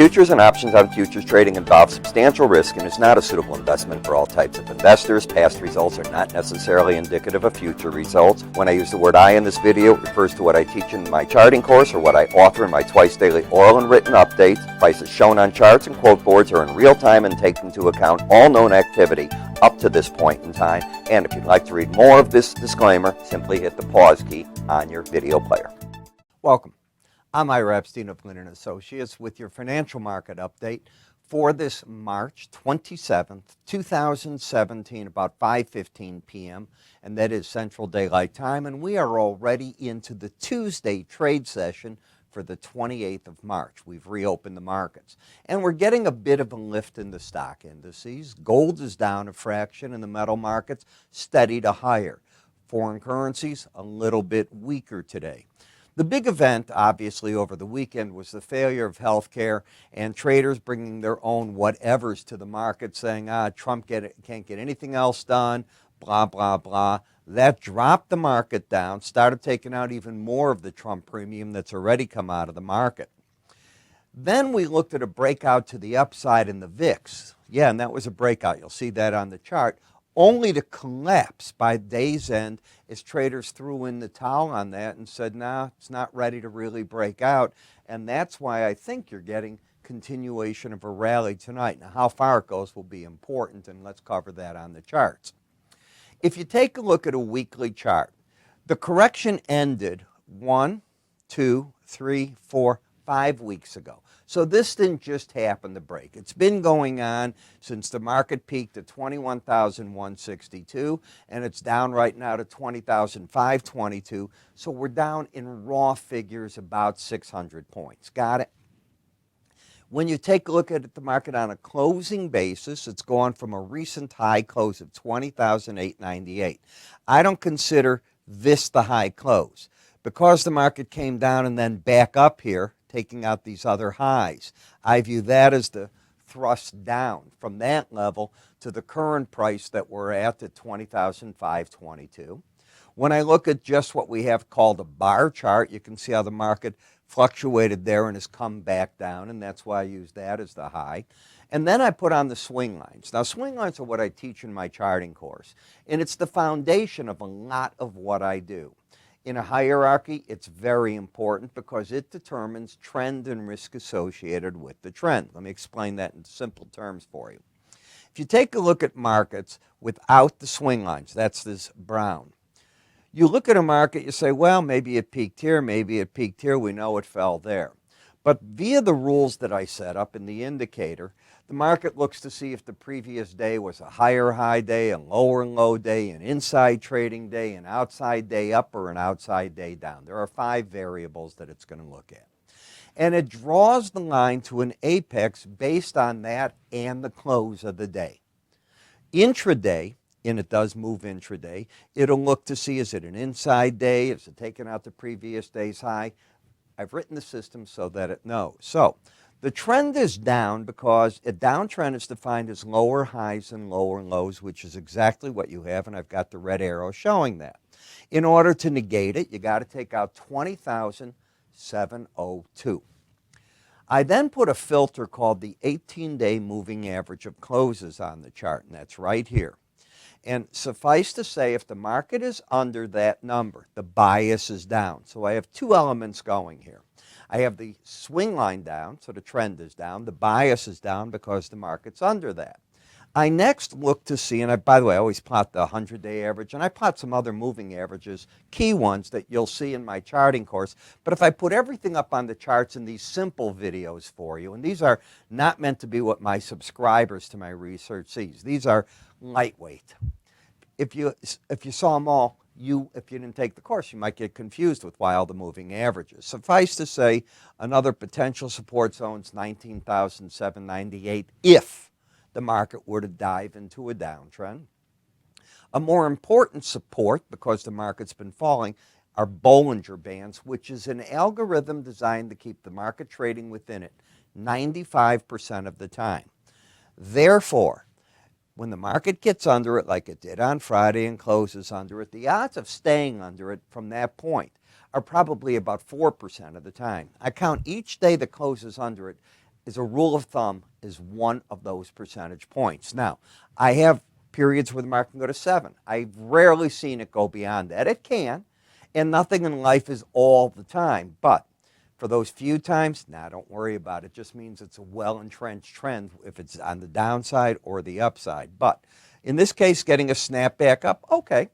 Futures and options on futures trading involve substantial risk and is not a suitable investment for all types of investors. Past results are not necessarily indicative of future results. When I use the word I in this video, it refers to what I teach in my charting course or what I offer in my twice daily oral and written updates. Prices shown on charts and quote boards are in real time and take into account all known activity up to this point in time. And if you'd like to read more of this disclaimer, simply hit the pause key on your video player. Welcome. I'm Ira Epstein of Linn & Associates with your financial market update for this March 27th, 2017, about 5:15 p.m., and that is Central Daylight Time, and we are already into the Tuesday trade session for the 28th of March. We've reopened the markets, and we're getting a bit of a lift in the stock indices. Gold is down a fraction in the metal markets, steady to higher. Foreign currencies, a little bit weaker today. The big event, obviously, over the weekend was the failure of healthcare and traders bringing their own whatevers to the market, saying, Trump can't get anything else done, blah, blah, blah. That dropped the market down, started taking out even more of the Trump premium that's already come out of the market. Then we looked at a breakout to the upside in the VIX. Yeah, and that was a breakout. You'll see that on the chart, only to collapse by day's end as traders threw in the towel on that and said, nah, it's not ready to really break out. And that's why I think you're getting continuation of a rally tonight. Now, how far it goes will be important, and let's cover that on the charts. If you take a look at a weekly chart, the correction ended 1, 2, 3, 4, 5 weeks ago. So this didn't just happen to break. It's been going on since the market peaked at 21,162, and it's down right now to 20,522. So we're down in raw figures about 600 points. Got it? When you take a look at the market on a closing basis, it's gone from a recent high close of 20,898. I don't consider this the high close. Because the market came down and then back up here, taking out these other highs, I view that as the thrust down from that level to the current price that we're at 20,522. When I look at just what we have called a bar chart, you can see how the market fluctuated there and has come back down, and that's why I use that as the high. And then I put on the swing lines. Now, swing lines are what I teach in my charting course, and it's the foundation of a lot of what I do. In a hierarchy, it's very important because it determines trend and risk associated with the trend. Let me explain that in simple terms for you. If you take a look at markets without the swing lines, that's this brown. You look at a market, you say, well, maybe it peaked here, maybe it peaked here, we know it fell there. But via the rules that I set up in the indicator, the market looks to see if the previous day was a higher high day, a lower low day, an inside trading day, an outside day up, or an outside day down. There are 5 variables that it's going to look at. And it draws the line to an apex based on that and the close of the day. Intraday, and it does move intraday, it'll look to see, is it an inside day? Is it taking out the previous day's high? I've written the system so that it knows. So the trend is down because a downtrend is defined as lower highs and lower lows, which is exactly what you have, and I've got the red arrow showing that. In order to negate it, you got to take out 20,702. I then put a filter called the 18-day moving average of closes on the chart, and that's right here. And suffice to say, if the market is under that number, the bias is down. So I have 2 elements going here. I have the swing line down, so the trend is down. The bias is down because the market's under that. I next look to see, and by the way, I always plot the 100-day average, and I plot some other moving averages, key ones that you'll see in my charting course. But if I put everything up on the charts in these simple videos for you, and these are not meant to be what my subscribers to my research sees. These are lightweight. If you saw them all, if you didn't take the course, you might get confused with why all the moving averages. Suffice to say, another potential support zone is 19,798 if the market were to dive into a downtrend. A more important support, because the market's been falling, are Bollinger Bands, which is an algorithm designed to keep the market trading within it 95% of the time. Therefore, when the market gets under it like it did on Friday and closes under it, the odds of staying under it from that point are probably about 4% of the time. I count each day that closes under it is a rule of thumb, is one of those percentage points. Now, I have periods where the market can go to 7. I've rarely seen it go beyond that. It can, and nothing in life is all the time. But for those few times, don't worry about it. It just means it's a well-entrenched trend if it's on the downside or the upside. But in this case, getting a snap back up, okay,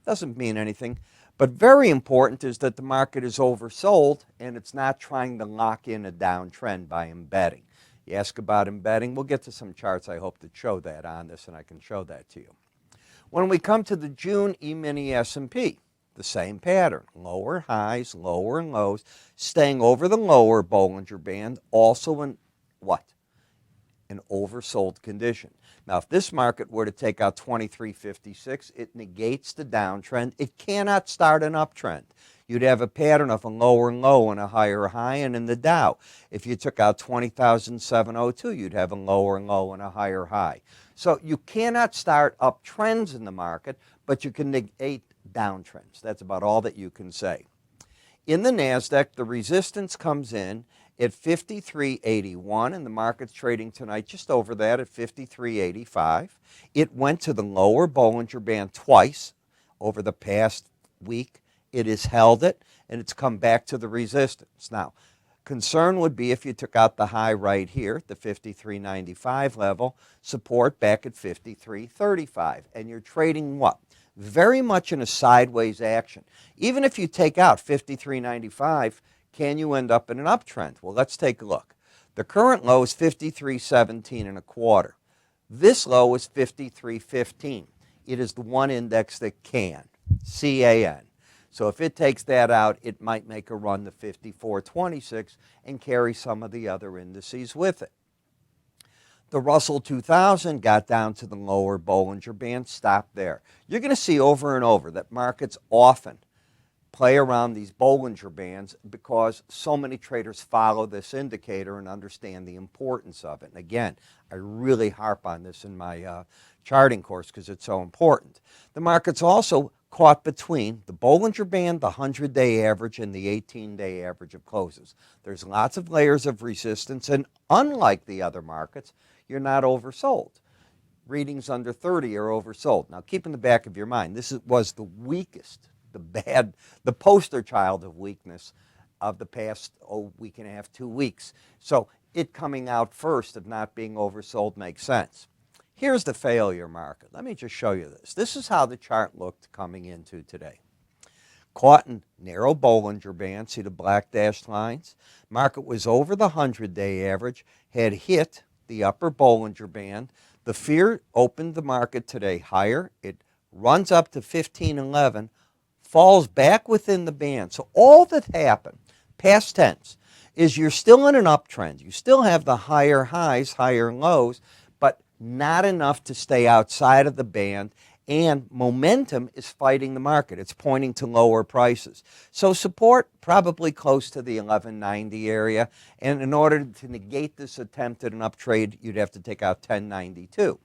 doesn't mean anything. But very important is that the market is oversold and it's not trying to lock in a downtrend by embedding. You ask about embedding, we'll get to some charts I hope that show that on this, and I can show that to you. When we come to the June E-mini S&P, the same pattern, lower highs, lower and lows, staying over the lower Bollinger Band, also in what? An oversold condition. Now, if this market were to take out 2356, it negates the downtrend. It cannot start an uptrend. You'd have a pattern of a lower low and a higher high, and in the Dow, if you took out 20,702, you'd have a lower low and a higher high. So you cannot start uptrends in the market, but you can negate downtrends. That's about all that you can say. In the NASDAQ, the resistance comes in at 53.81, and the market's trading tonight just over that at 53.85. It went to the lower Bollinger Band twice over the past week. It has held it, and it's come back to the resistance. Now, concern would be if you took out the high right here, the 53.95 level, support back at 53.35, and you're trading what? Very much in a sideways action. Even if you take out 53.95, can you end up in an uptrend? Well, let's take a look. The current low is 53.17 and a quarter. This low is 53.15. It is the one index that can, CAN. So if it takes that out, it might make a run to 54.26 and carry some of the other indices with it. The Russell 2000 got down to the lower Bollinger Band, stopped there. You're going to see over and over that markets often play around these Bollinger Bands because so many traders follow this indicator and understand the importance of it. And again, I really harp on this in my charting course because it's so important. The market's also caught between the Bollinger Band, the 100-day average, and the 18-day average of closes. There's lots of layers of resistance, and unlike the other markets, you're not oversold. Readings under 30 are oversold. Now, keep in the back of your mind, this was the weakest, the poster child of weakness of the past week and a half, 2 weeks. So it coming out first of not being oversold makes sense. Here's the failure market. Let me just show you this. This is how the chart looked coming into today. Caught in narrow Bollinger Band, see the black dashed lines? Market was over the 100-day average, had hit the upper Bollinger Band. The fear opened the market today higher. It runs up to 1511, falls back within the band. So all that happened, past tense, is you're still in an uptrend. You still have the higher highs, higher lows, but not enough to stay outside of the band, and momentum is fighting the market. It's pointing to lower prices. So support probably close to the 1190 area, and in order to negate this attempt at an uptrade, you'd have to take out 1092.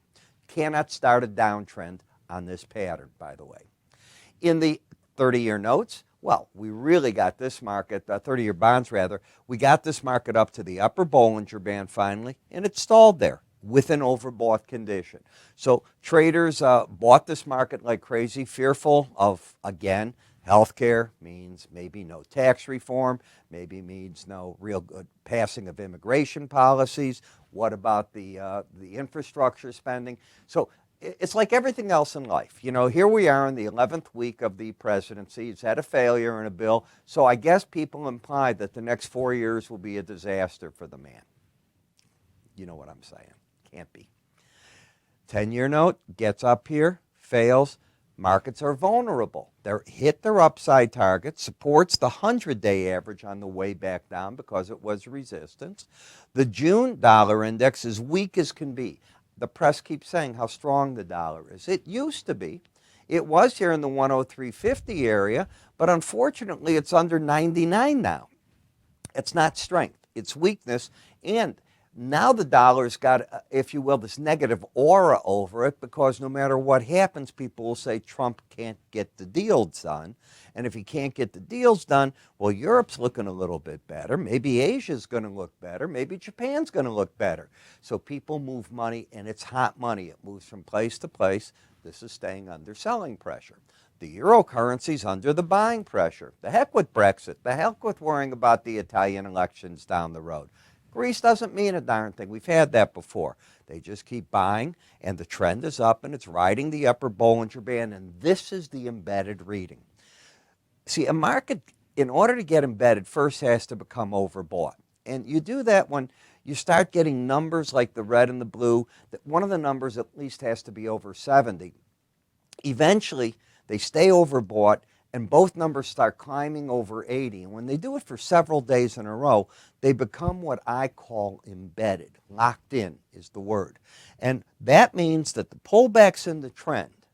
Cannot start a downtrend on this pattern, by the way. In the 30-year notes, well, we really got this market, 30-year bonds rather, we got this market up to the upper Bollinger Band finally, and it stalled there with an overbought condition. So traders bought this market like crazy, fearful of, again, healthcare means maybe no tax reform, maybe means no real good passing of immigration policies. What about the infrastructure spending? So it's like everything else in life. You know, here we are in the 11th week of the presidency. He's had a failure in a bill. So I guess people imply that the next 4 years will be a disaster for the man. You know what I'm saying. Can't be. 10-year note gets up here, fails. Markets are vulnerable. They hit their upside target, supports the 100-day average on the way back down because it was resistance. The June dollar index is weak as can be. The press keeps saying how strong the dollar is. It used to be. It was here in the 103.50 area, but unfortunately it's under 99 now. It's not strength, it's weakness, and Now the dollar's got, if you will, this negative aura over it because no matter what happens, people will say Trump can't get the deals done. And if he can't get the deals done, well, Europe's looking a little bit better. Maybe Asia's going to look better. Maybe Japan's going to look better. So people move money, and it's hot money. It moves from place to place. This is staying under selling pressure. The euro currency's under the buying pressure. The heck with Brexit. The heck with worrying about the Italian elections down the road. Greece doesn't mean a darn thing. We've had that before. They just keep buying, and the trend is up, and it's riding the upper Bollinger Band, and this is the embedded reading. See, a market, in order to get embedded, first has to become overbought. And you do that when you start getting numbers like the red and the blue. That one of the numbers at least has to be over 70. Eventually, they stay overbought, and both numbers start climbing over 80. And when they do it for several days in a row, they become what I call embedded. Locked in is the word. And that means that the pullbacks in the trend,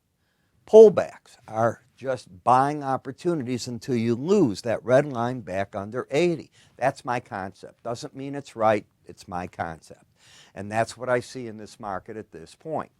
pullbacks are just buying opportunities until you lose that red line back under 80. That's my concept. Doesn't mean it's right. It's my concept. And that's what I see in this market at this point.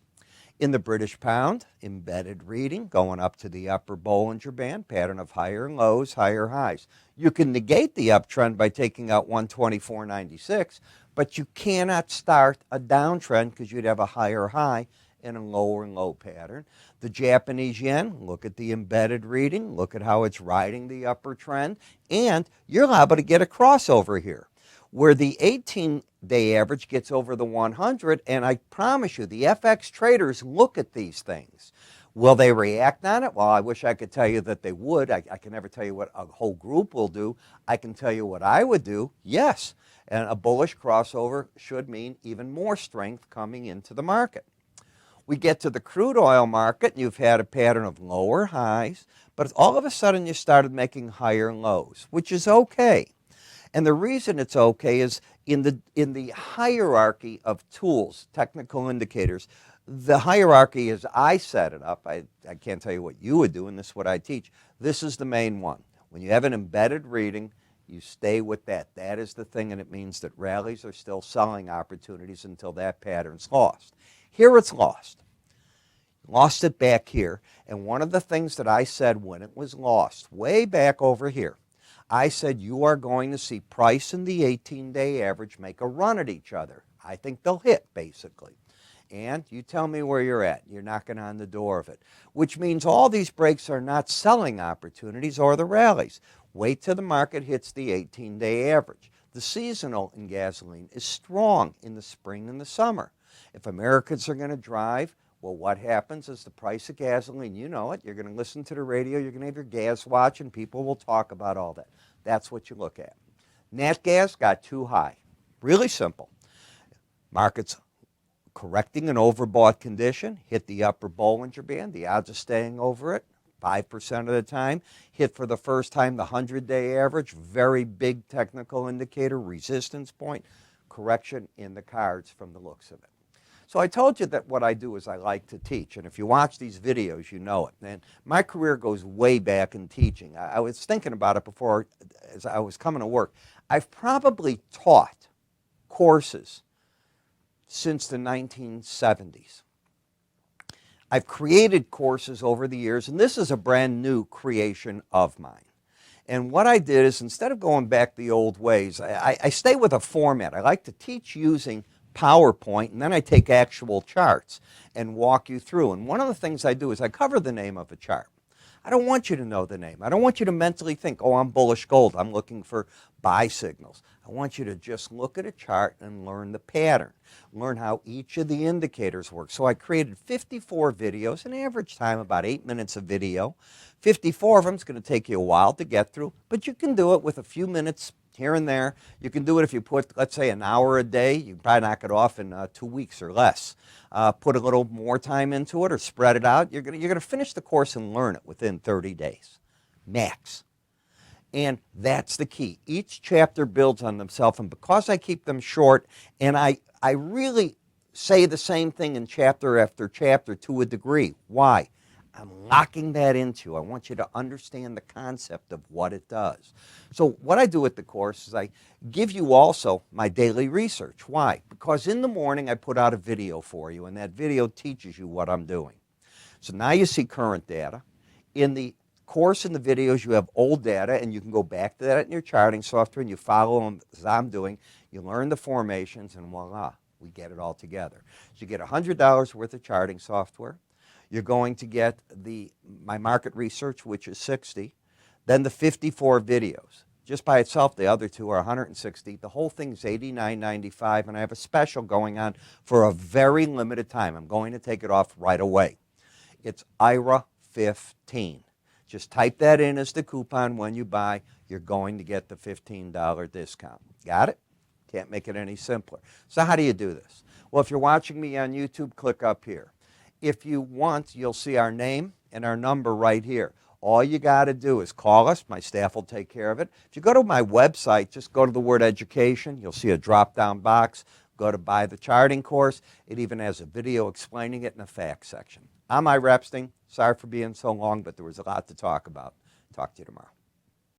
In the British pound, embedded reading going up to the upper Bollinger Band, pattern of higher lows, higher highs. You can negate the uptrend by taking out 124.96, but you cannot start a downtrend because you'd have a higher high in a lower and low pattern. The Japanese yen, look at the embedded reading, look at how it's riding the upper trend, and you're liable to get a crossover here where the 18-day average gets over the 100, and I promise you, the FX traders look at these things. Will they react on it? Well, I wish I could tell you that they would. I can never tell you what a whole group will do. I can tell you what I would do, yes. And a bullish crossover should mean even more strength coming into the market. We get to the crude oil market, and you've had a pattern of lower highs, but all of a sudden you started making higher lows, which is okay. And the reason it's okay is in the hierarchy of tools, technical indicators, the hierarchy as I set it up, I can't tell you what you would do, and this is what I teach. This is the main one. When you have an embedded reading, you stay with that. That is the thing, and it means that rallies are still selling opportunities until that pattern's lost. Here it's lost. Lost it back here. And one of the things that I said when it was lost, way back over here, I said you are going to see price and the 18-day average make a run at each other. I think they'll hit, basically. And you tell me where you're at. You're knocking on the door of it, which means all these breaks are not selling opportunities or the rallies. Wait till the market hits the 18-day average. The seasonal in gasoline is strong in the spring and the summer. If Americans are going to drive, well, what happens is the price of gasoline, you know it, you're going to listen to the radio, you're going to have your gas watch, and people will talk about all that. That's what you look at. Nat gas got too high. Really simple. Markets correcting an overbought condition, hit the upper Bollinger Band, the odds of staying over it, 5% of the time. Hit for the first time the 100-day average, very big technical indicator, resistance point, correction in the cards from the looks of it. So I told you that what I do is I like to teach, and if you watch these videos, you know it. And my career goes way back in teaching. I was thinking about it before as I was coming to work. I've probably taught courses since the 1970s. I've created courses over the years, and this is a brand new creation of mine. And what I did is instead of going back the old ways, I stay with a format. I like to teach using PowerPoint, and then I take actual charts and walk you through. And one of the things I do is I cover the name of a chart. I don't want you to know the name. I don't want you to mentally think, oh, I'm bullish gold. I'm looking for buy signals. I want you to just look at a chart and learn the pattern, learn how each of the indicators work. So I created 54 videos, an average time about 8 minutes of video. 54 of them is going to take you a while to get through, but you can do it with a few minutes here and there. You can do it if you put, let's say, an hour a day. You can probably knock it off in 2 weeks or less. Put a little more time into it or spread it out. You're going to finish the course and learn it within 30 days, max. And that's the key. Each chapter builds on themselves, and because I keep them short, and I really say the same thing in chapter after chapter to a degree. Why? I'm locking that into you. I want you to understand the concept of what it does. So what I do with the course is I give you also my daily research. Why? Because in the morning I put out a video for you, and that video teaches you what I'm doing. So now you see current data. In the course and the videos, you have old data, and you can go back to that in your charting software, and you follow them as I'm doing. You learn the formations, and voila, we get it all together. So you get $100 worth of charting software. You're going to get my market research, which is $60, then the 54 videos. Just by itself, the other two are $160. The whole thing is $89.95, and I have a special going on for a very limited time. I'm going to take it off right away. It's IRA 15. Just type that in as the coupon when you buy. You're going to get the $15 discount. Got it? Can't make it any simpler. So how do you do this? Well, if you're watching me on YouTube, click up here. If you want, you'll see our name and our number right here. All you got to do is call us. My staff will take care of it. If you go to my website, just go to the word education. You'll see a drop-down box. Go to buy the charting course. It even has a video explaining it in the facts section. I'm Ira Epstein. Sorry for being so long, but there was a lot to talk about. Talk to you tomorrow.